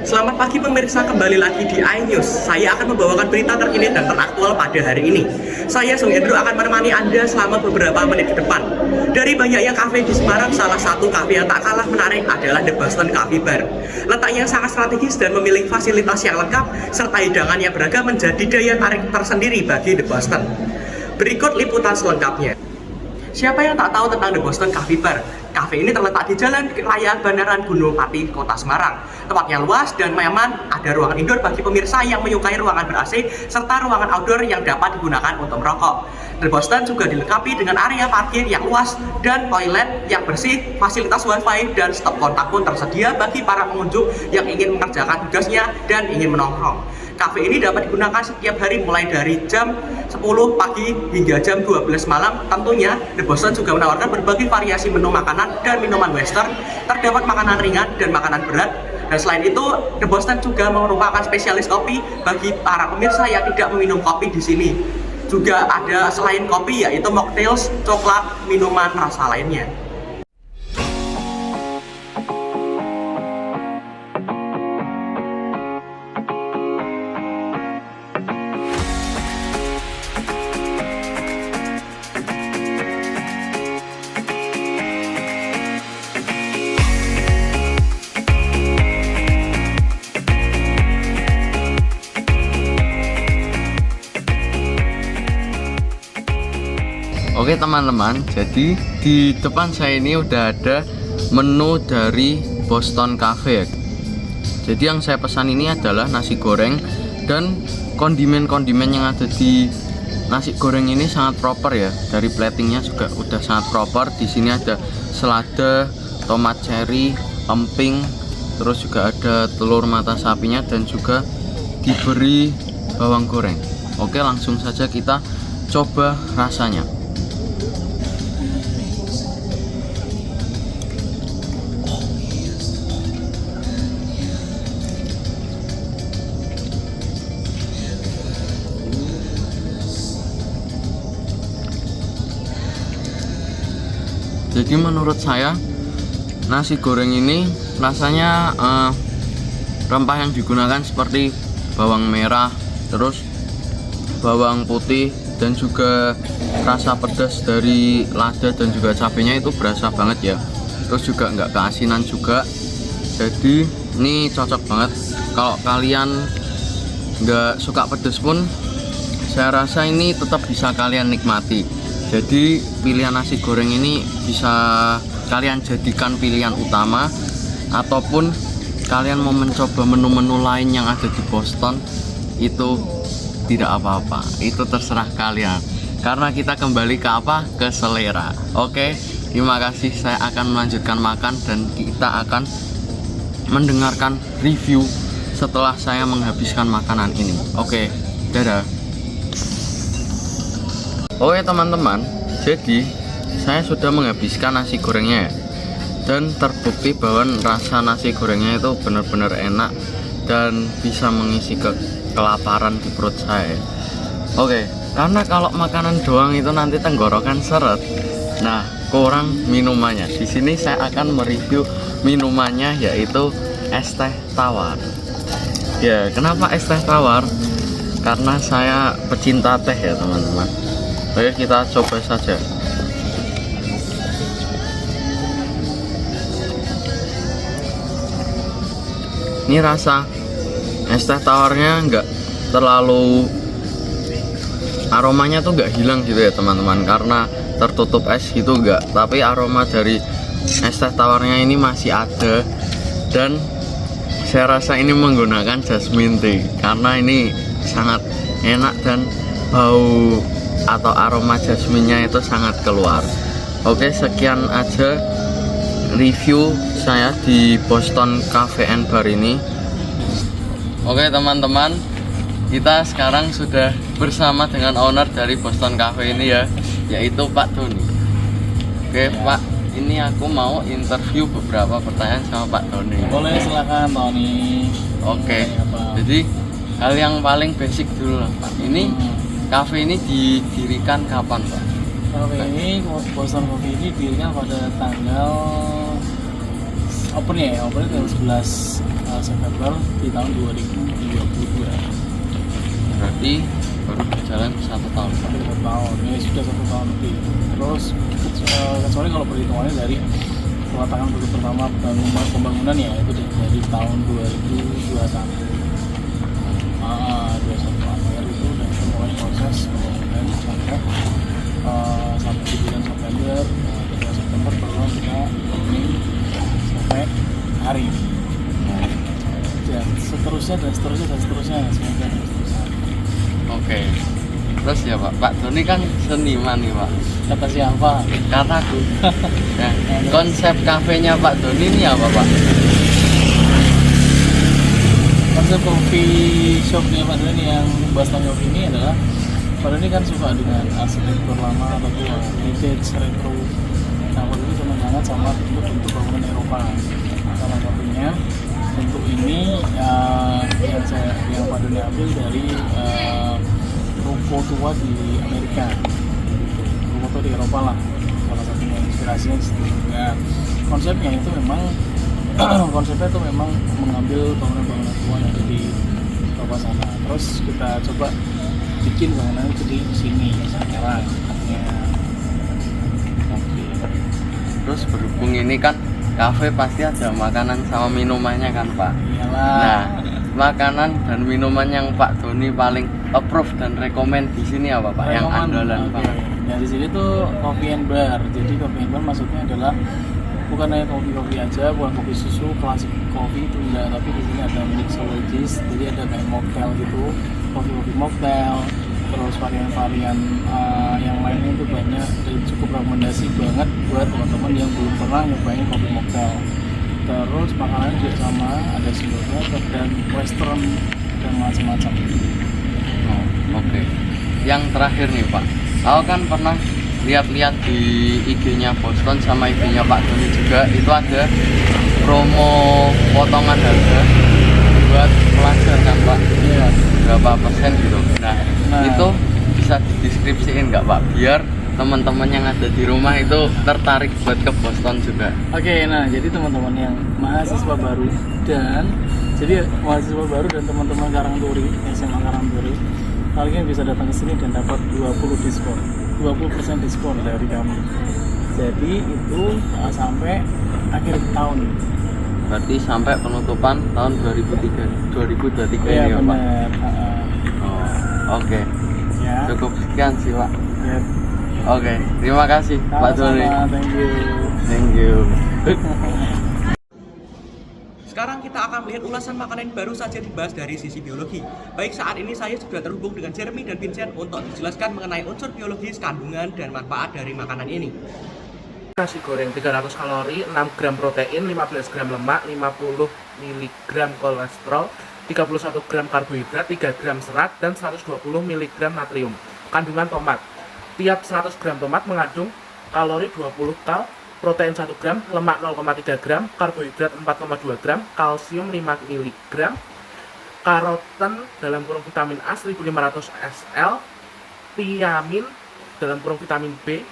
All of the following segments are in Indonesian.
Selamat pagi pemirsa, kembali lagi di iNews. Saya akan membawakan berita terkini dan teraktual pada hari ini. Saya Sung Hendro akan menemani Anda selama beberapa menit ke depan. Dari banyaknya kafe di Semarang, salah satu kafe yang tak kalah menarik adalah The Boston Coffee Bar. Letaknya sangat strategis dan memiliki fasilitas yang lengkap serta hidangan yang beragam menjadi daya tarik tersendiri bagi The Boston. Berikut liputan selengkapnya. Siapa yang tak tahu tentang The Boston Coffee Bar? Kafe ini terletak di Jalan Raya Bandaran Gunung Pati, Kota Semarang. Tempatnya luas dan nyaman, ada ruangan indoor bagi pemirsa yang menyukai ruangan ber-AC, serta ruangan outdoor yang dapat digunakan untuk merokok. The Boston juga dilengkapi dengan area parkir yang luas dan toilet yang bersih, fasilitas wifi dan stop kontak pun tersedia bagi para pengunjung yang ingin mengerjakan tugasnya dan ingin menongkrong. Kafe ini dapat digunakan setiap hari mulai dari jam 10 pagi hingga jam 12 malam. Tentunya The Boston juga menawarkan berbagai variasi menu makanan dan minuman western. Terdapat makanan ringan dan makanan berat. Dan selain itu, The Boston juga merupakan spesialis kopi bagi para pemirsa yang tidak meminum kopi di sini. Juga ada selain kopi yaitu mocktails, coklat, minuman rasa lainnya. Oke teman-teman, jadi di depan saya ini udah ada menu dari Boston Cafe ya. Jadi yang saya pesan ini adalah nasi goreng, dan kondimen-kondimen yang ada di nasi goreng ini sangat proper ya. Dari platingnya juga udah sangat proper. Di sini ada selada, tomat cherry, emping, terus juga ada telur mata sapinya dan juga diberi bawang goreng. Oke, langsung saja kita coba rasanya. Jadi menurut saya nasi goreng ini rasanya rempah yang digunakan seperti bawang merah, terus bawang putih, dan juga rasa pedas dari lada dan juga cabenya itu berasa banget ya. Terus juga nggak keasinan juga. Jadi ini cocok banget. Kalau kalian nggak suka pedas pun, saya rasa ini tetap bisa kalian nikmati. Jadi pilihan nasi goreng ini bisa kalian jadikan pilihan utama, ataupun kalian mau mencoba menu-menu lain yang ada di Boston, itu tidak apa-apa, itu terserah kalian. Karena kita kembali ke apa? Ke selera. Oke, terima kasih. Saya akan melanjutkan makan dan kita akan mendengarkan review setelah saya menghabiskan makanan ini. Oke, dadah. Oke teman-teman, jadi saya sudah menghabiskan nasi gorengnya ya. Dan terbukti bahwa rasa nasi gorengnya itu benar-benar enak dan bisa mengisi kelaparan di perut saya. Oke, karena kalau makanan doang itu nanti tenggorokan seret. Nah, kurang minumannya. Di sini saya akan mereview minumannya, yaitu es teh tawar. Ya, kenapa es teh tawar? Karena saya pecinta teh ya teman-teman. Oke, kita coba saja. Ini rasa es teh tawarnya nggak terlalu, aromanya tuh nggak hilang gitu ya teman-teman, karena tertutup es gitu nggak. Tapi aroma dari es teh tawarnya ini masih ada, dan saya rasa ini menggunakan jasmine tea karena ini sangat enak dan bau atau aroma jasminnya itu sangat keluar. Oke, sekian aja review saya di Boston Cafe and Bar ini. Oke teman-teman, kita sekarang sudah bersama dengan owner dari Boston Cafe ini ya, yaitu Pak Doni. Oke Pak, ini aku mau interview beberapa pertanyaan sama Pak Doni. Boleh, silakan Tony. Oke, jadi hal yang paling basic dulu lah Pak. Ini kafe ini didirikan kapan Pak? Kafe ini, Boston Coffee ini didirikan pada tanggal opennya tanggal 11 September di tahun 2022. Berarti baru berjalan 1 tahun. 1 tahun, ya sudah 1 tahun lebih. Terus kecuali kalau perhitungannya dari peletakan produk pertama pembangunan ya itu dari tahun 2021. 21 Maret itu udah mulai proses pembangunan sampai di bulan September. Bulan September baru kita opening sampai hari ini. Dan seterusnya semoga dan seterusnya. Oke. Terus ya Pak Doni kan seniman nih Pak. Kata siapa? Kataku. Nah, konsep kafenya Pak Doni ini apa Pak? Konsep coffee shopnya Pak Doni yang bahas tentang kopi ini adalah Pak Doni kan suka dengan arsitektur lama atau tua, vintage, retro. Nah Pak Doni senang banget sama bentuk bangunan Eropa. Salah satunya bentuk ini yang Pak Doni ambil dari ruko tua di Amerika, ruko tua di Eropa lah. Salah satunya inspirasinya di situ. Nah, konsepnya itu memang mengambil bangunan-bangunan tua yang ada di Eropa sana. Terus kita coba bikin bangunan itu di sini sekarang. Ya. Oke. Terus berhubung ini kan kafe pasti ada makanan sama minumannya kan Pak. Iyalah. Nah, makanan dan minuman yang Pak Doni paling approve dan rekomend di sini apa Pak? Yang andalan Pak? Nah di sini tuh coffee and bar. Jadi coffee and bar maksudnya adalah bukan hanya kopi aja, bukan kopi susu, klasik kopi itu enggak, tapi di sini ada mixologist. Jadi ada kayak mocktail gitu, kopi mocktail. Terus varian-varian yang lainnya itu banyak dan cukup rekomendasi banget buat teman-teman yang belum pernah nyobain kopi mocktail. Terus makanan juga sama, ada single burger dan western dan macam-macam. Oh, oke. Yang terakhir nih Pak, aku kan pernah lihat-lihat di IG-nya Boston sama IG-nya Pak Doni juga, itu ada promo potongan harga buat pelajar kan Pak? Iya. Berapa persen gitu. Nah, itu bisa dideskripsiin nggak Pak? Biar teman-teman yang ada di rumah itu tertarik buat ke Boston juga. Oke, nah jadi teman-teman yang mahasiswa baru dan teman-teman Karangturi, SMA Karangturi, kalian bisa datang ke sini dan dapat 20% diskon dari kami. Jadi itu sampai akhir tahun. Berarti sampai penutupan tahun 2023 Ya, ini ya Pak? benar. Oh, oke. Ya. Cukup sekian sih Pak. Ya. Oke, terima kasih Pak Doni. Thank you. Thank you. Sekarang kita akan melihat ulasan makanan yang baru saja dibahas dari sisi biologi. Baik, saat ini saya sudah terhubung dengan Jeremy dan Vincent untuk menjelaskan mengenai unsur biologis, kandungan, dan manfaat dari makanan ini. Nasi goreng 300 kalori, 6 gram protein, 15 gram lemak, 50 mg kolesterol, 31 gram karbohidrat, 3 gram serat, dan 120 mg natrium. Kandungan tomat. Tiap 100 gram tomat mengandung kalori 20 kal, protein 1 gram, lemak 0,3 gram, karbohidrat 4,2 gram, kalsium 5 mg, karoten dalam kurung vitamin A 1500 SL, tiamin dalam kurung vitamin B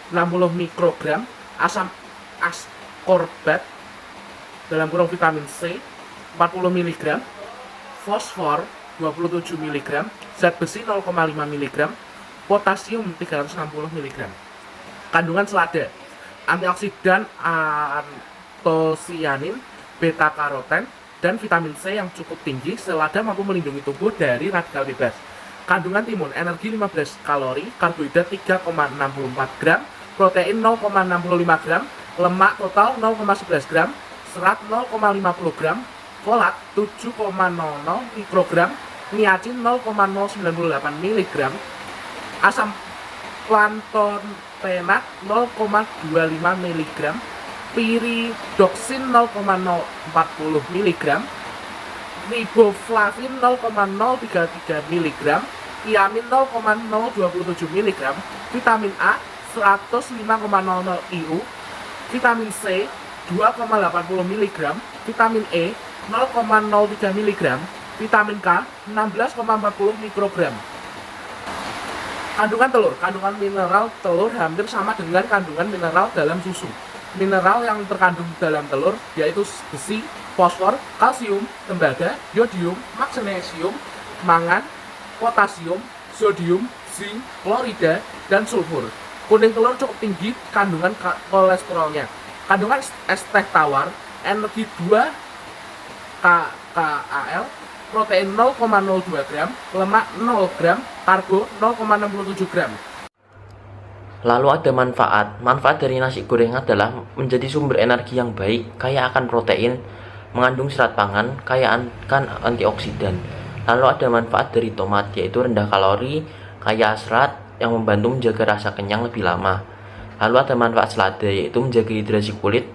60 mikrogram, asam ascorbat dalam kurung vitamin C 40 mg, fosfor 27 mg, zat besi 0,5 mg, potasium 360 mg. Kandungan selada, antioksidan antosianin, beta karoten, dan vitamin C yang cukup tinggi. Selada mampu melindungi tubuh dari radikal bebas. Kandungan timun, energi 15 kalori, karbohidrat 3,64 gram, protein 0,65 gram, lemak total 0,11 gram, serat 0,50 gram, folat 7,00 mikrogram, niacin 0,098 mg, asam plantontenat 0,25 mg, piridoksin 0,040 mg, riboflavin 0,033 mg, tiamin 0,027 mg, vitamin A 105,00 IU, vitamin C 2,80 mg, vitamin E 0,03 mg, vitamin K 16,40 mikrogram. Kandungan telur, kandungan mineral telur hampir sama dengan kandungan mineral dalam susu. mineral yang terkandung dalam telur yaitu besi, fosfor, kalsium, tembaga, yodium, magnesium, mangan, potasium, sodium, zinc, klorida, dan sulfur. Kuning telur cukup tinggi kandungan kolesterolnya. Kandungan es teh tawar, energi 2 kcal, protein 0,02 gram, lemak 0 gram, karbo 0,67 gram. Lalu ada manfaat. Manfaat dari nasi goreng adalah menjadi sumber energi yang baik, kaya akan protein, mengandung serat pangan, kaya akan antioksidan. Lalu ada manfaat dari tomat, yaitu rendah kalori, kaya serat, yang membantu menjaga rasa kenyang lebih lama. Lalu ada manfaat selada, yaitu menjaga hidrasi kulit,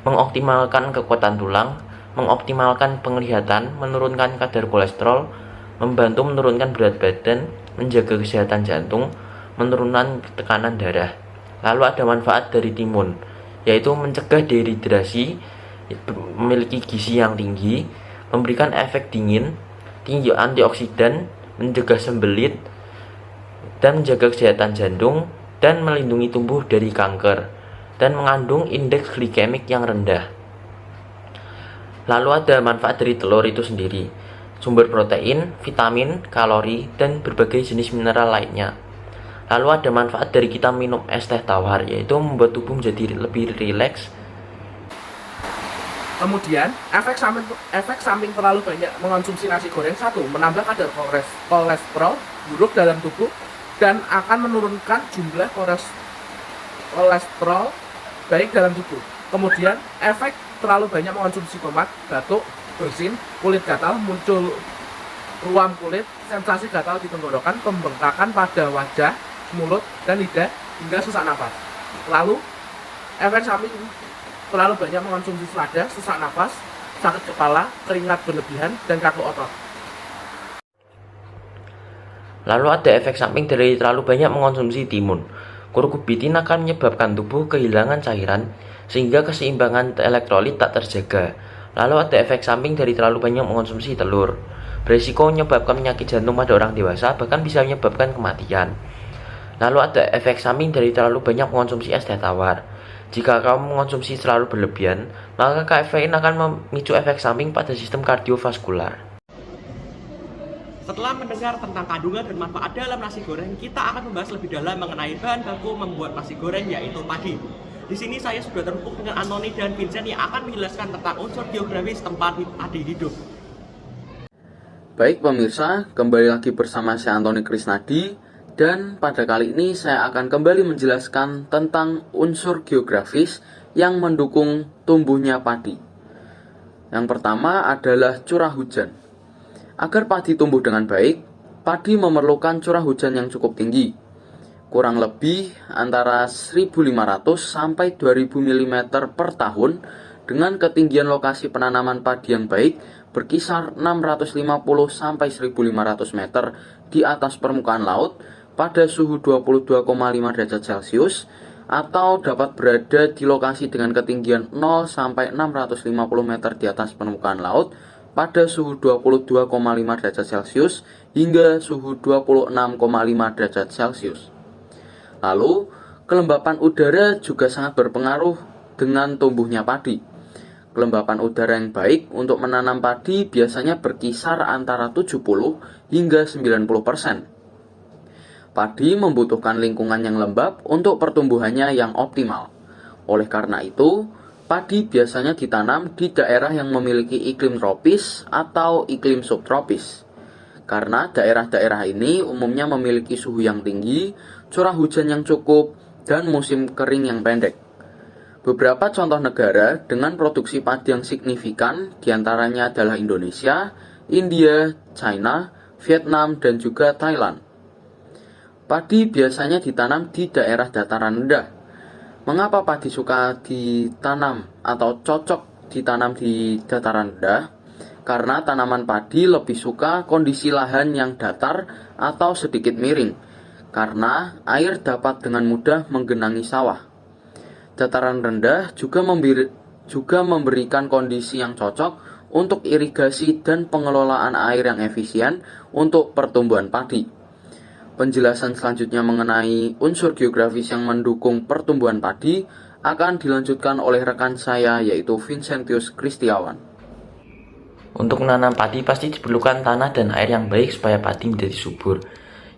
mengoptimalkan kekuatan tulang, mengoptimalkan penglihatan, menurunkan kadar kolesterol, membantu menurunkan berat badan, menjaga kesehatan jantung, menurunkan tekanan darah. Lalu ada manfaat dari timun, yaitu mencegah dehidrasi, memiliki gizi yang tinggi, memberikan efek dingin, tinggi antioksidan, mencegah sembelit, dan menjaga kesehatan jantung, dan melindungi tubuh dari kanker, dan mengandung indeks glikemik yang rendah. Lalu ada manfaat dari telur itu sendiri, sumber protein, vitamin, kalori, dan berbagai jenis mineral lainnya. Lalu ada manfaat dari kita minum es teh tawar, yaitu membuat tubuh menjadi lebih rileks. Kemudian, efek samping terlalu banyak mengonsumsi nasi goreng. 1. Menambah kadar kolesterol buruk dalam tubuh dan akan menurunkan jumlah kolesterol baik dalam tubuh. Kemudian, efek terlalu banyak mengonsumsi tomat, batuk, bersin, kulit gatal, muncul ruam kulit, sensasi gatal di tenggorokan, pembengkakan pada wajah, mulut, dan lidah, hingga sesak nafas. Lalu, efek samping terlalu banyak mengonsumsi selada, sesak nafas, sakit kepala, keringat berlebihan, dan kaku otot. Lalu ada efek samping dari terlalu banyak mengonsumsi timun. Kuercetin akan menyebabkan tubuh kehilangan cairan, sehingga keseimbangan elektrolit tak terjaga. Lalu ada efek samping dari terlalu banyak mengonsumsi telur. Berisiko menyebabkan penyakit jantung pada orang dewasa, bahkan bisa menyebabkan kematian. Lalu ada efek samping dari terlalu banyak mengonsumsi es teh tawar. Jika kamu mengonsumsi terlalu berlebihan, maka kafein akan memicu efek samping pada sistem kardiovaskular. Setelah mendengar tentang kandungan dan manfaat dalam nasi goreng, kita akan membahas lebih dalam mengenai bahan baku membuat nasi goreng, yaitu padi. Di sini saya sudah terhubung dengan Antoni dan Vincent yang akan menjelaskan tentang unsur geografis tempat padi hidup. Baik pemirsa, kembali lagi bersama saya Antoni Krisnadi, dan pada kali ini saya akan kembali menjelaskan tentang unsur geografis yang mendukung tumbuhnya padi. Yang pertama adalah curah hujan. Agar padi tumbuh dengan baik, padi memerlukan curah hujan yang cukup tinggi, kurang lebih antara 1.500 sampai 2.000 mm per tahun, dengan ketinggian lokasi penanaman padi yang baik berkisar 650 sampai 1.500 meter di atas permukaan laut pada suhu 22,5 derajat Celcius, atau dapat berada di lokasi dengan ketinggian 0 sampai 650 meter di atas permukaan laut pada suhu 22,5 derajat Celcius hingga suhu 26,5 derajat Celcius. Lalu, kelembapan udara juga sangat berpengaruh dengan tumbuhnya padi. Kelembapan udara yang baik untuk menanam padi biasanya berkisar antara 70 hingga 90%. Padi membutuhkan lingkungan yang lembab untuk pertumbuhannya yang optimal. Oleh karena itu, padi biasanya ditanam di daerah yang memiliki iklim tropis atau iklim subtropis. Karena daerah-daerah ini umumnya memiliki suhu yang tinggi, curah hujan yang cukup, dan musim kering yang pendek. Beberapa contoh negara dengan produksi padi yang signifikan diantaranya adalah Indonesia, India, China, Vietnam, dan juga Thailand. Padi biasanya ditanam di daerah dataran rendah. Mengapa padi suka ditanam atau cocok ditanam di dataran rendah? Karena tanaman padi lebih suka kondisi lahan yang datar atau sedikit miring, karena air dapat dengan mudah menggenangi sawah. Dataran rendah juga memberikan kondisi yang cocok untuk irigasi dan pengelolaan air yang efisien untuk pertumbuhan padi. Penjelasan selanjutnya mengenai unsur geografis yang mendukung pertumbuhan padi akan dilanjutkan oleh rekan saya yaitu Vincentius Kristiawan. Untuk menanam padi pasti diperlukan tanah dan air yang baik supaya padi menjadi subur.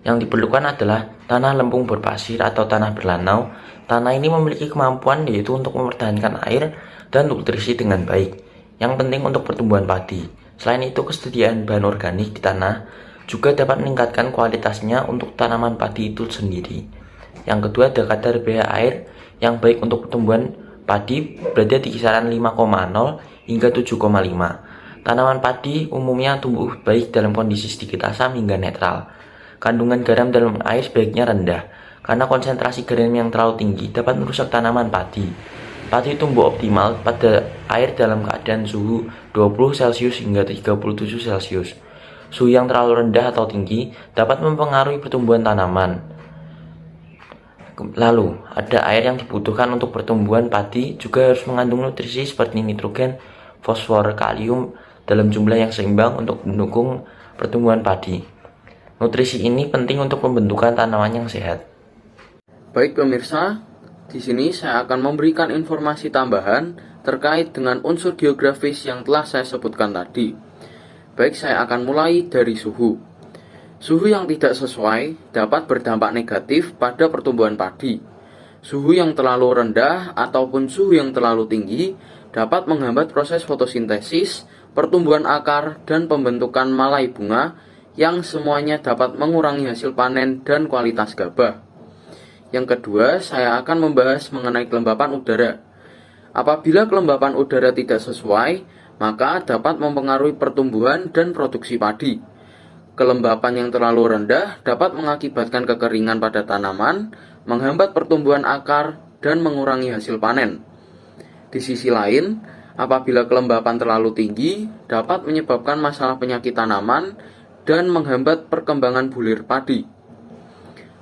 Yang diperlukan adalah tanah lempung berpasir atau tanah berlanau. Tanah ini memiliki kemampuan yaitu untuk mempertahankan air dan nutrisi dengan baik. Yang penting untuk pertumbuhan padi. Selain itu, kesediaan bahan organik di tanah juga dapat meningkatkan kualitasnya untuk tanaman padi itu sendiri. Yang kedua ada kadar pH air yang baik untuk pertumbuhan padi berada di kisaran 5,0 hingga 7,5. Tanaman padi umumnya tumbuh baik dalam kondisi sedikit asam hingga netral. Kandungan garam dalam air sebaiknya rendah, karena konsentrasi garam yang terlalu tinggi dapat merusak tanaman padi. Padi tumbuh optimal pada air dalam keadaan suhu 20 Celcius hingga 37 Celcius. Suhu yang terlalu rendah atau tinggi dapat mempengaruhi pertumbuhan tanaman. Lalu, ada air yang dibutuhkan untuk pertumbuhan padi juga harus mengandung nutrisi seperti nitrogen, fosfor, kalium dalam jumlah yang seimbang untuk mendukung pertumbuhan padi. Nutrisi ini penting untuk pembentukan tanaman yang sehat. Baik pemirsa, di sini saya akan memberikan informasi tambahan terkait dengan unsur geografis yang telah saya sebutkan tadi. Baik, saya akan mulai dari suhu. Suhu yang tidak sesuai dapat berdampak negatif pada pertumbuhan padi. Suhu yang terlalu rendah ataupun suhu yang terlalu tinggi dapat menghambat proses fotosintesis, pertumbuhan akar, dan pembentukan malai bunga yang semuanya dapat mengurangi hasil panen dan kualitas gabah. Yang kedua, saya akan membahas mengenai kelembapan udara. Apabila kelembapan udara tidak sesuai, maka dapat mempengaruhi pertumbuhan dan produksi padi. Kelembapan yang terlalu rendah dapat mengakibatkan kekeringan pada tanaman, menghambat pertumbuhan akar, dan mengurangi hasil panen. Di sisi lain, apabila kelembapan terlalu tinggi, dapat menyebabkan masalah penyakit tanaman dan menghambat perkembangan bulir padi.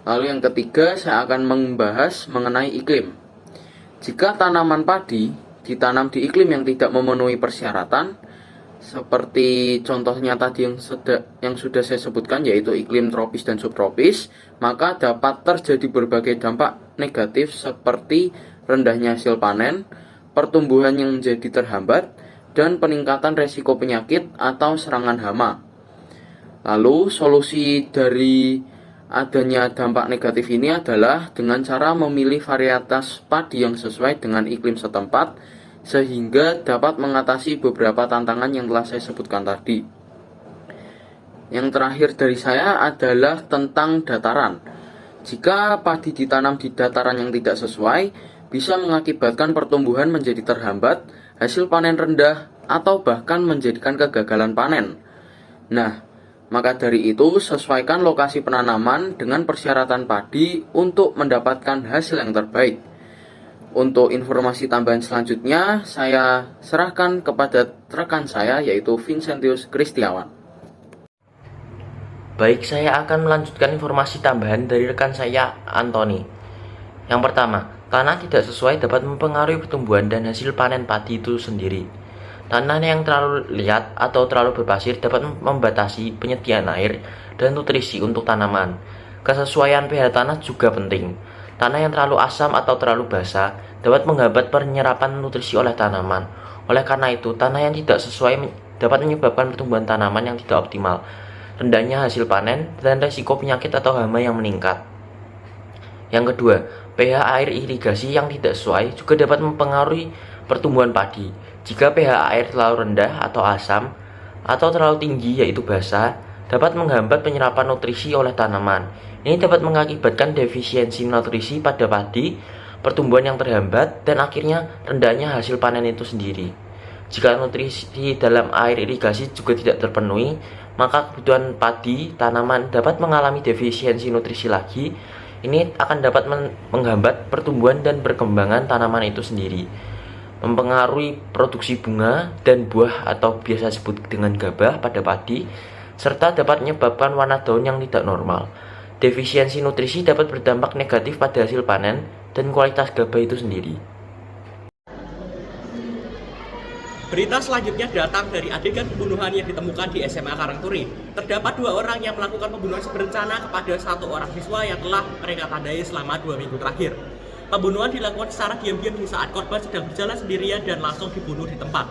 Lalu yang ketiga, saya akan membahas mengenai iklim. Jika tanaman padi ditanam di iklim yang tidak memenuhi persyaratan, seperti contohnya tadi yang sudah saya sebutkan yaitu iklim tropis dan subtropis, maka dapat terjadi berbagai dampak negatif seperti rendahnya hasil panen, pertumbuhan yang menjadi terhambat, dan peningkatan resiko penyakit atau serangan hama. Lalu solusi dari adanya dampak negatif ini adalah dengan cara memilih varietas padi yang sesuai dengan iklim setempat sehingga dapat mengatasi beberapa tantangan yang telah saya sebutkan tadi. Yang terakhir dari saya adalah tentang dataran. Jika padi ditanam di dataran yang tidak sesuai, bisa mengakibatkan pertumbuhan menjadi terhambat, hasil panen rendah, atau bahkan menjadikan kegagalan panen. Nah, maka dari itu sesuaikan lokasi penanaman dengan persyaratan padi untuk mendapatkan hasil yang terbaik. Untuk informasi tambahan selanjutnya, saya serahkan kepada rekan saya yaitu Vincentius Kristiawan. Baik, saya akan melanjutkan informasi tambahan dari rekan saya, Anthony. Yang pertama, tanah tidak sesuai dapat mempengaruhi pertumbuhan dan hasil panen padi itu sendiri. Tanah yang terlalu liat atau terlalu berpasir dapat membatasi penyediaan air dan nutrisi untuk tanaman. Kesesuaian pH tanah juga penting. Tanah yang terlalu asam atau terlalu basah dapat menghambat penyerapan nutrisi oleh tanaman. Oleh karena itu, tanah yang tidak sesuai dapat menyebabkan pertumbuhan tanaman yang tidak optimal, rendahnya hasil panen, dan resiko penyakit atau hama yang meningkat. Yang kedua, pH air irigasi yang tidak sesuai juga dapat mempengaruhi pertumbuhan padi. Jika pH air terlalu rendah atau asam, atau terlalu tinggi yaitu basah, dapat menghambat penyerapan nutrisi oleh tanaman. Ini dapat mengakibatkan defisiensi nutrisi pada padi, pertumbuhan yang terhambat, dan akhirnya rendahnya hasil panen itu sendiri. Jika nutrisi dalam air irigasi juga tidak terpenuhi, maka kebutuhan padi tanaman dapat mengalami defisiensi nutrisi lagi. Ini akan dapat menghambat pertumbuhan dan perkembangan tanaman itu sendiri, mempengaruhi produksi bunga dan buah atau biasa disebut dengan gabah pada padi, serta dapat menyebabkan warna daun yang tidak normal. Defisiensi nutrisi dapat berdampak negatif pada hasil panen dan kualitas gabah itu sendiri. Berita selanjutnya datang dari adegan pembunuhan yang ditemukan di SMA Karangturi. Terdapat 2 orang yang melakukan pembunuhan berencana kepada 1 orang siswa yang telah mereka tandai selama 2 minggu terakhir. Pembunuhan dilakukan secara diam-diam di saat korban sedang berjalan sendirian dan langsung dibunuh di tempat.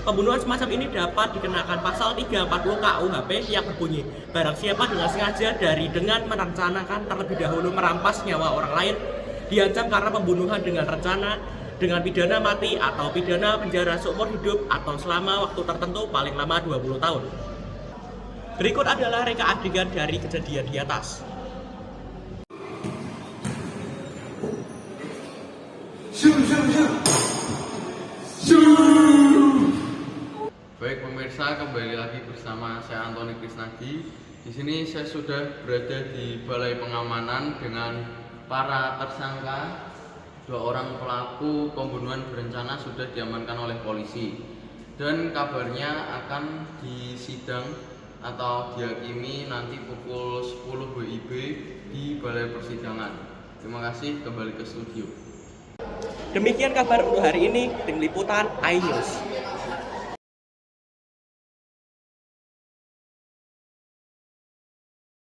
Pembunuhan semacam ini dapat dikenakan pasal 340 KUHP yang berbunyi, barang siapa dengan sengaja dengan merencanakan terlebih dahulu merampas nyawa orang lain, diancam karena pembunuhan dengan rencana, dengan pidana mati atau pidana penjara seumur hidup atau selama waktu tertentu paling lama 20 tahun. Berikut adalah reka adegan dari kejadian di atas. Baik pemirsa, kembali lagi bersama saya Antoni Krisnadi. Di sini saya sudah berada di Balai Pengamanan dengan para tersangka. 2 orang pelaku pembunuhan berencana sudah diamankan oleh polisi. Dan kabarnya akan disidang atau dihakimi nanti pukul 10 WIB di Balai Persidangan. Terima kasih, kembali ke studio. Demikian kabar untuk hari ini, tim liputan iNews.